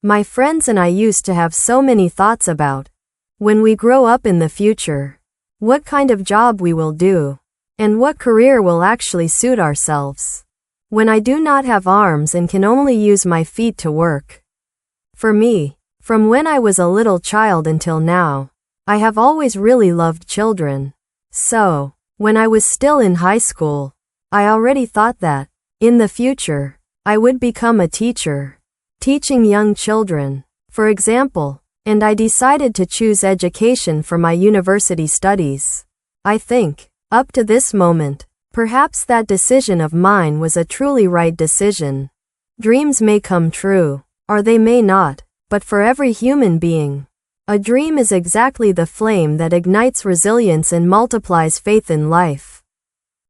My friends and I used to have so many thoughts about when we grow up in the future, what kind of job we will do, and what career will actually suit ourselves. When I do not have arms and can only use my feet to work. For me, from when I was a little child until now, I have always really loved children. So, when I was still in high school, I already thought that, in the future, I would become a teacher, teaching young children, for example, and I decided to choose education for my university studies. I think, up to this moment, perhaps that decision of mine was a truly right decision. Dreams may come true, or they may not, but for every human being, a dream is exactly the flame that ignites resilience and multiplies faith in life.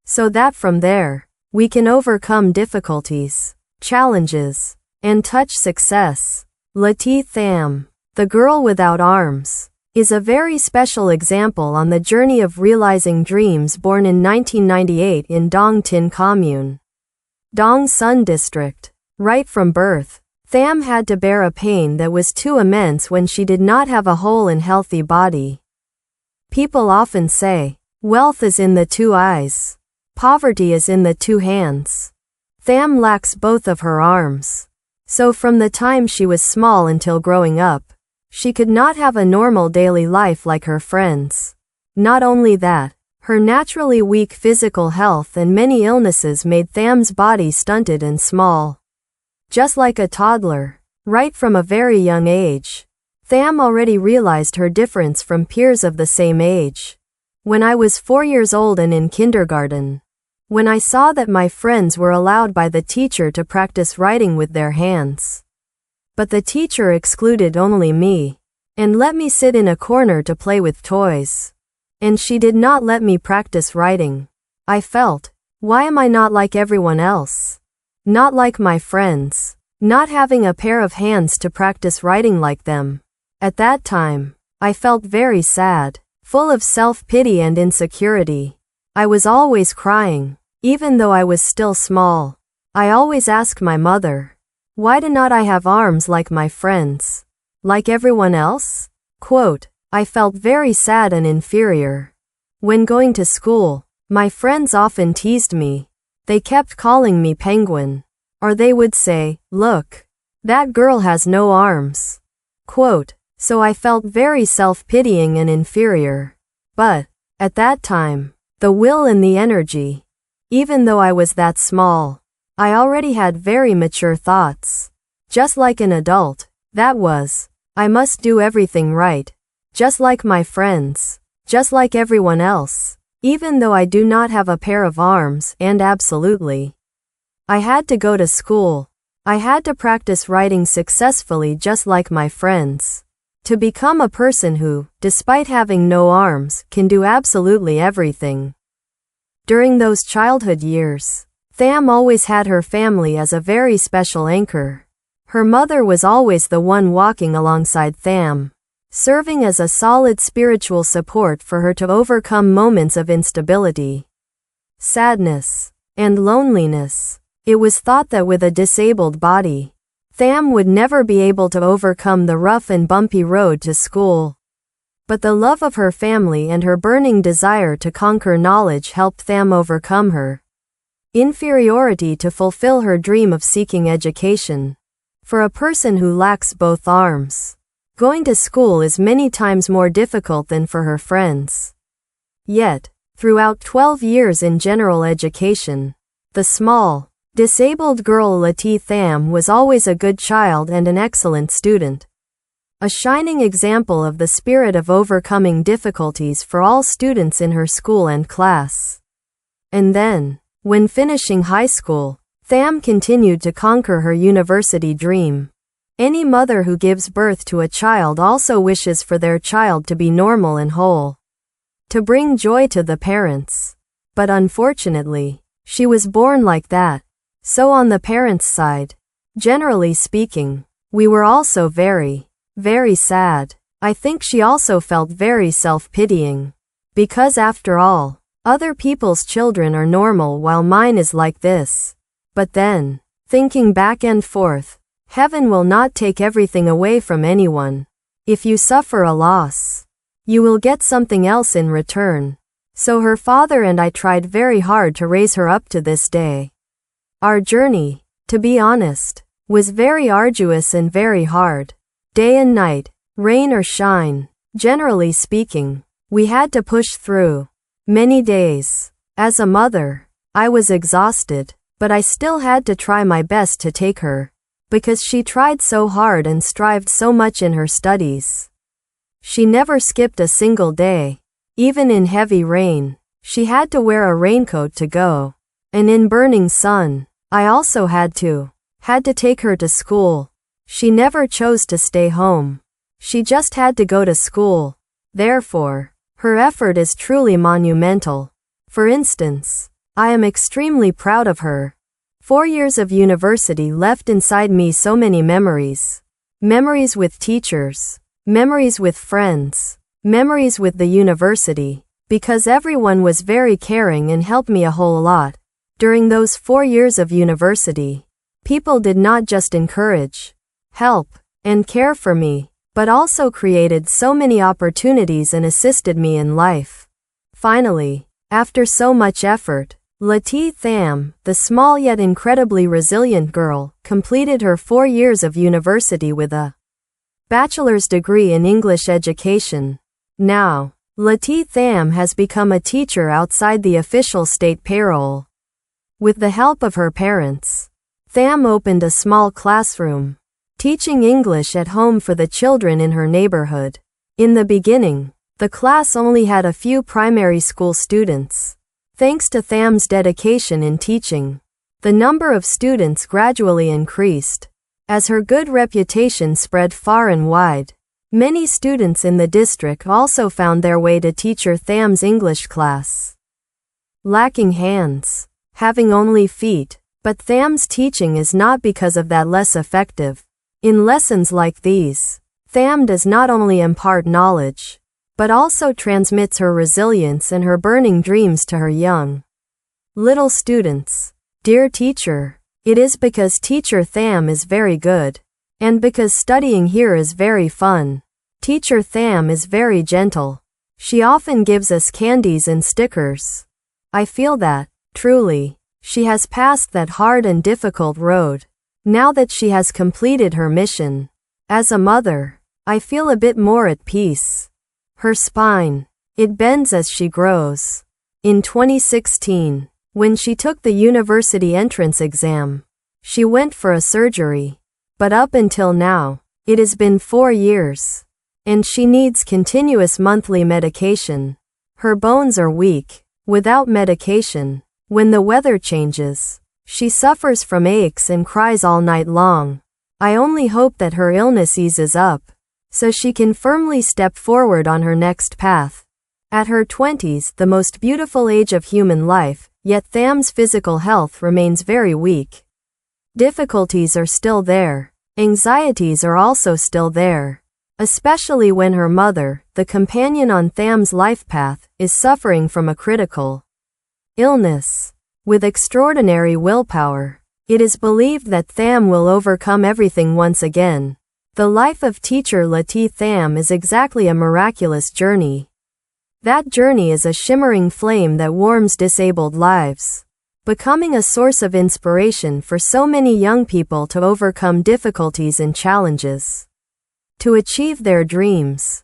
So that from there, we can overcome difficulties, challenges, and touch success. Lettie Tham, the girl without arms, is a very special example on the journey of realizing dreams. Born in 1998 in Dong Tin Commune, Dong Sun District. Right from birth, Tham had to bear a pain that was too immense when she did not have a whole and healthy body. People often say, wealth is in the two eyes. Poverty is in the two hands. Tham lacks both of her arms. So from the time she was small until growing up, she could not have a normal daily life like her friends. Not only that, her naturally weak physical health and many illnesses made Tham's body stunted and small. Just like a toddler, right from a very young age, Tham already realized her difference from peers of the same age. When I was 4 years old and in kindergarten, when I saw that my friends were allowed by the teacher to practice writing with their hands, but the teacher excluded only me, and let me sit in a corner to play with toys, and she did not let me practice writing, I felt, why am I not like everyone else? Not like my friends, not having a pair of hands to practice writing like them. At that time, I felt very sad, full of self-pity and insecurity. I was always crying, even though I was still small. I always asked my mother, why do not I have arms like my friends? Like everyone else? Quote, I felt very sad and inferior. When going to school, my friends often teased me. They kept calling me penguin. Or they would say, look, that girl has no arms. Quote, so I felt very self-pitying and inferior. But, at that time, the will and the energy, even though I was that small, I already had very mature thoughts. Just like an adult, that was, I must do everything right. Just like my friends. Just like everyone else. Even though I do not have a pair of arms, and absolutely. I had to go to school. I had to practice writing successfully just like my friends. To become a person who, despite having no arms, can do absolutely everything. During those childhood years, Tham always had her family as a very special anchor. Her mother was always the one walking alongside Tham, serving as a solid spiritual support for her to overcome moments of instability, sadness, and loneliness. It was thought that with a disabled body, Tham would never be able to overcome the rough and bumpy road to school. But the love of her family and her burning desire to conquer knowledge helped Tham overcome her inferiority to fulfill her dream of seeking education. For a person who lacks both arms, going to school is many times more difficult than for her friends. Yet, throughout 12 years in general education, the small, disabled girl Lettie Tham was always a good child and an excellent student. A shining example of the spirit of overcoming difficulties for all students in her school and class. And then, when finishing high school, Tham continued to conquer her university dream. Any mother who gives birth to a child also wishes for their child to be normal and whole, to bring joy to the parents. But unfortunately, she was born like that. So on the parents' side, generally speaking, we were also very, very sad. I think she also felt very self-pitying. Because after all, other people's children are normal while mine is like this. But then, thinking back and forth, Heaven will not take everything away from anyone. If you suffer a loss, you will get something else in return. So her father and I tried very hard to raise her up to this day. Our journey, to be honest, was very arduous and very hard. Day and night, rain or shine, generally speaking, we had to push through. Many days. As a mother, I was exhausted, but I still had to try my best to take her, because she tried so hard and strived so much in her studies. She never skipped a single day. Even in heavy rain, she had to wear a raincoat to go. And in burning sun, I also had to take her to school. She never chose to stay home. She just had to go to school. Therefore, her effort is truly monumental. For instance, I am extremely proud of her. 4 years of university left inside me so many memories. Memories with teachers. Memories with friends. Memories with the university. Because everyone was very caring and helped me a whole lot. During those 4 years of university, people did not just encourage, help, and care for me, but also created so many opportunities and assisted me in life. Finally, after so much effort, Lati Tham, the small yet incredibly resilient girl, completed her 4 years of university with a bachelor's degree in English education. Now, Lati Tham has become a teacher outside the official state payroll. With the help of her parents, Tham opened a small classroom, teaching English at home for the children in her neighborhood. In the beginning, the class only had a few primary school students. Thanks to Tham's dedication in teaching, the number of students gradually increased. As her good reputation spread far and wide, many students in the district also found their way to teacher Tham's English class. Lacking hands, having only feet, but Tham's teaching is not because of that less effective. In lessons like these, Tham does not only impart knowledge, but also transmits her resilience and her burning dreams to her young little students. Dear teacher, it is because teacher Tham is very good, and because studying here is very fun. Teacher Tham is very gentle. She often gives us candies and stickers. I feel that, truly, she has passed that hard and difficult road. Now that she has completed her mission, as a mother, I feel a bit more at peace. Her spine, it bends as she grows. In 2016, when she took the university entrance exam, she went for a surgery. But up until now, it has been 4 years. And she needs continuous monthly medication. Her bones are weak. Without medication, when the weather changes, she suffers from aches and cries all night long. I only hope that her illness eases up, so she can firmly step forward on her next path. At her 20s, the most beautiful age of human life, yet Tham's physical health remains very weak. Difficulties are still there. Anxieties are also still there. Especially when her mother, the companion on Tham's life path, is suffering from a critical illness. With extraordinary willpower, it is believed that Tham will overcome everything once again. The life of teacher Lati Tham is exactly a miraculous journey. That journey is a shimmering flame that warms disabled lives, becoming a source of inspiration for so many young people to overcome difficulties and challenges, to achieve their dreams.